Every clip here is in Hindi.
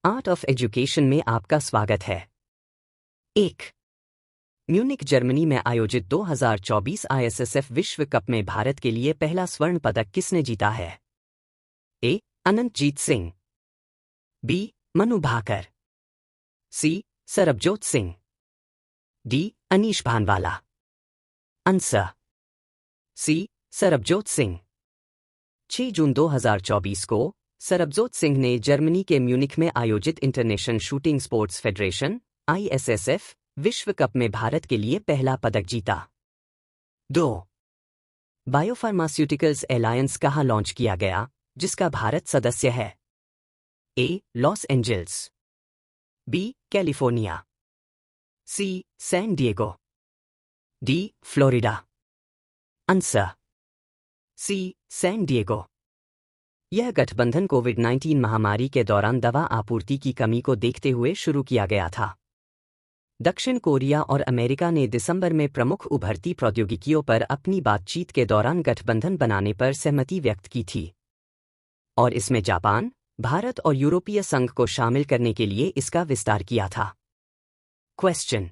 आर्ट ऑफ एजुकेशन में आपका स्वागत है। 1. म्यूनिक जर्मनी में आयोजित 2024 आईएसएसएफ विश्व कप में भारत के लिए पहला स्वर्ण पदक किसने जीता है? A. Anantjeet Singh, B. Manu Bhaker, C. Sarabjot Singh, D. Anish Bhanwala. Answer C. Sarabjot Singh. 6 जून 2024 को सरबजोत सिंह ने जर्मनी के म्यूनिख में आयोजित international shooting sports federation (ISSF) विश्व कप में भारत के लिए पहला पदक जीता। 2. बायोफार्मास्यूटिकल्स एलायंस कहाँ लॉन्च किया गया, जिसका भारत सदस्य है? A. Los Angeles, B. California, C. San Diego, D. Florida. Answer C. San Diego. यह गठबंधन कोविड-19 महामारी के दौरान दवा आपूर्ति की कमी को देखते हुए शुरू किया गया था। दक्षिण कोरिया और अमेरिका ने दिसंबर में प्रमुख उभरती प्रौद्योगिकियों पर अपनी बातचीत के दौरान गठबंधन बनाने पर सहमति व्यक्त की थी, और इसमें जापान, भारत और यूरोपीय संघ को शामिल करने के लिए इसका विस्तार किया था। क्वेश्चन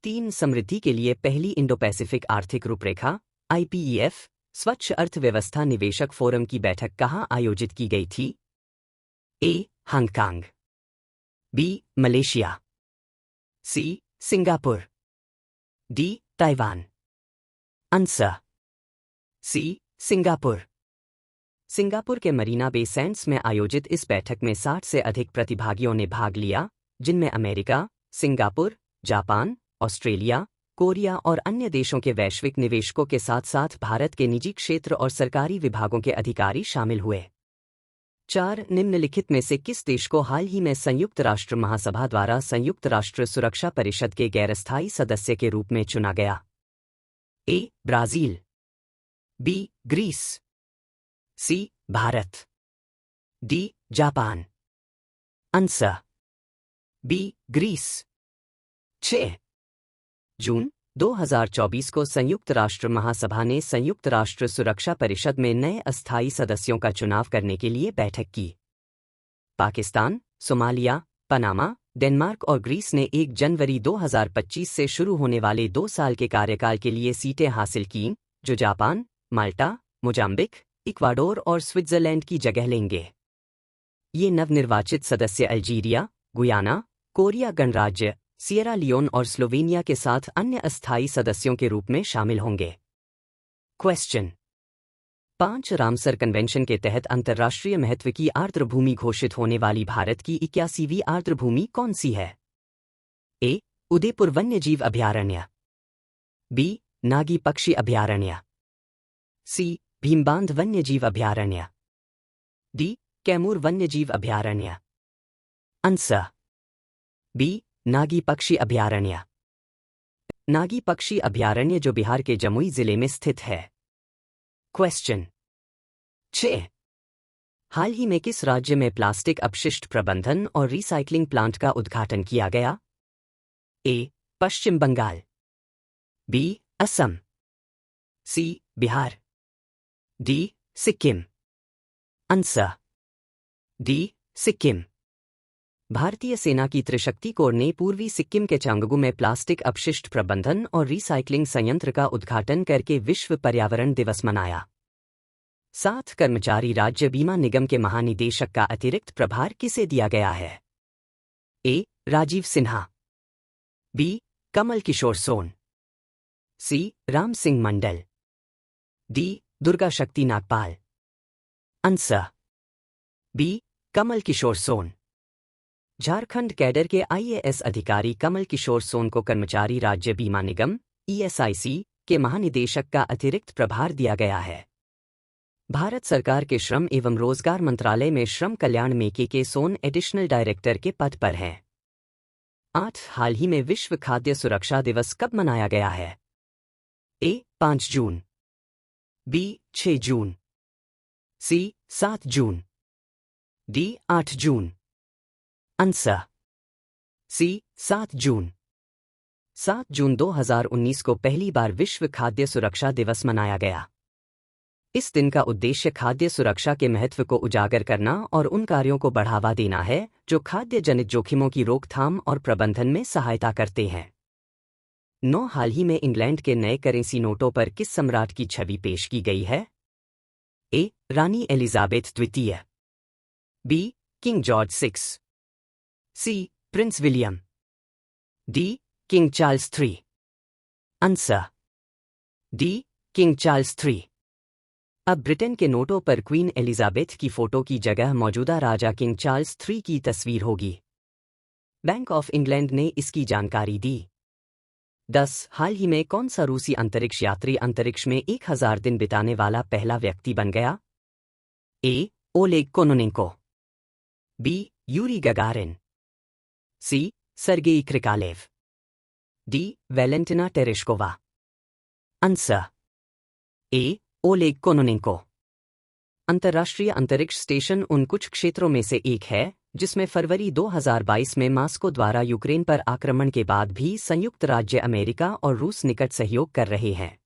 3. समृद्धि के लिए पहली इंडो पैसिफिक आर्थिक रूपरेखा (IPEF) स्वच्छ अर्थव्यवस्था निवेशक फोरम की बैठक कहाँ आयोजित की गई थी? A. Hong Kong, B. Malaysia, C. Singapore, D. Taiwan. Answer C. Singapore. Singapore के मरीना बे सैंड्स में आयोजित इस बैठक में 60 से अधिक प्रतिभागियों ने भाग लिया, जिनमें America, Singapore, Japan, Australia, Korea और अन्य देशों के वैश्विक निवेशकों के साथ साथ भारत के निजी क्षेत्र और सरकारी विभागों के अधिकारी शामिल हुए। 4. निम्नलिखित में से किस देश को हाल ही में संयुक्त राष्ट्र महासभा द्वारा संयुक्त राष्ट्र सुरक्षा परिषद के गैरस्थायी सदस्य के रूप में चुना गया? A. Brazil, B. Greece, C. Bharat, D. Japan. Answer B. Greece. 6 जून 2024 को संयुक्त राष्ट्र महासभा ने संयुक्त राष्ट्र सुरक्षा परिषद में नए अस्थायी सदस्यों का चुनाव करने के लिए बैठक की। पाकिस्तान, सोमालिया, पनामा, डेनमार्क और ग्रीस ने 1 जनवरी 2025 से शुरू होने वाले 2 साल के कार्यकाल के लिए सीटें हासिल कीं, जो जापान, माल्टा, मोजाम्बिक, इक्वाडोर और स्विट्जरलैंड की जगह लेंगे। ये नवनिर्वाचित सदस्य अल्जीरिया, गुयाना, कोरिया गणराज्य, सिएरा लियोन और स्लोवेनिया के साथ अन्य अस्थायी सदस्यों के रूप में शामिल होंगे। क्वेश्चन 5. रामसर कन्वेंशन के तहत अंतर्राष्ट्रीय महत्व की आर्द्रभूमि घोषित होने वाली भारत की 81वीं आर्द्रभूमि कौन सी है? ए. उदयपुर वन्यजीव अभयारण्य, बी. नागी पक्षी अभयारण्य, सी. भीमबांध वन्यजीव अभयारण्य, डी. कैमूर वन्यजीव अभयारण्य। Answer B. नागी पक्षी अभयारण्य। नागी पक्षी अभयारण्य जो बिहार के जमुई जिले में स्थित है। क्वेश्चन 6. हाल ही में किस राज्य में प्लास्टिक अपशिष्ट प्रबंधन और रिसाइक्लिंग प्लांट का उद्घाटन किया गया? A. Paschim Bengal, B. Assam, C. Bihar, D. Sikkim. Answer D. Sikkim. भारतीय सेना की त्रिशक्ति कोर ने पूर्वी सिक्किम के चांगगू में प्लास्टिक अपशिष्ट प्रबंधन और रिसाइक्लिंग संयंत्र का उद्घाटन करके विश्व पर्यावरण दिवस मनाया। 7. कर्मचारी राज्य बीमा निगम के महानिदेशक का अतिरिक्त प्रभार किसे दिया गया है? A. Rajiv Sinha, B. Kamal Kishore Son, C. Ram Singh Mandal, D. Durga Shakti Nagpal. Answer B. Kamal Kishore Son. Jharkhand cadre IAS आईएएस अधिकारी कमल किशोर सोन को कर्मचारी राज्य बीमा निगम (ESIC) के महानिदेशक का अतिरिक्त प्रभार दिया गया है। भारत सरकार के श्रम एवं रोजगार मंत्रालय में श्रम कल्याण में के सोन एडिशनल डायरेक्टर के पद पर हैं। 8. हाल ही में विश्व खाद्य सुरक्षा दिवस कब मनाया गया है? ए. 5 जून, बी. 6 जून, सी. 7 जून, डी. 8 जून। Answer C. 7 जून। 7 जून 2019 को पहली बार विश्व खाद्य सुरक्षा दिवस मनाया गया। इस दिन का उद्देश्य खाद्य सुरक्षा के महत्व को उजागर करना और उन कार्यों को बढ़ावा देना है जो खाद्य जनित जोखिमों की रोकथाम और प्रबंधन में सहायता करते हैं। 9 हाल ही में इंग्लैंड के नए करेंसी नोटों पर किस सम्राट की छवि पेश की गई है? ए. रानी एलिजाबेथ द्वितीय, B. King George 6, C. Prince William, D. King Charles 3। Answer D. King Charles 3। अब ब्रिटेन के नोटों पर क्वीन एलिजाबेथ की फोटो की जगह मौजूदा राजा किंग चार्ल्स 3 की तस्वीर होगी। बैंक ऑफ इंग्लैंड ने इसकी जानकारी दी। 10. हाल ही में कौन सा रूसी अंतरिक्ष यात्री अंतरिक्ष में 1000 दिन बिताने वाला पहला व्यक्ति बन गया? A. Oleg Kononenko, B. Yuri Gagarin, C. Sergei Krikalev, D. Valentina Tereshkova. Answer A. Oleg Kononenko. अंतर्राष्ट्रीय अंतरिक्ष स्टेशन उन कुछ क्षेत्रों में से एक है जिसमें फरवरी 2022 में मॉस्को द्वारा यूक्रेन पर आक्रमण के बाद भी संयुक्त राज्य अमेरिका और रूस निकट सहयोग कर रहे हैं।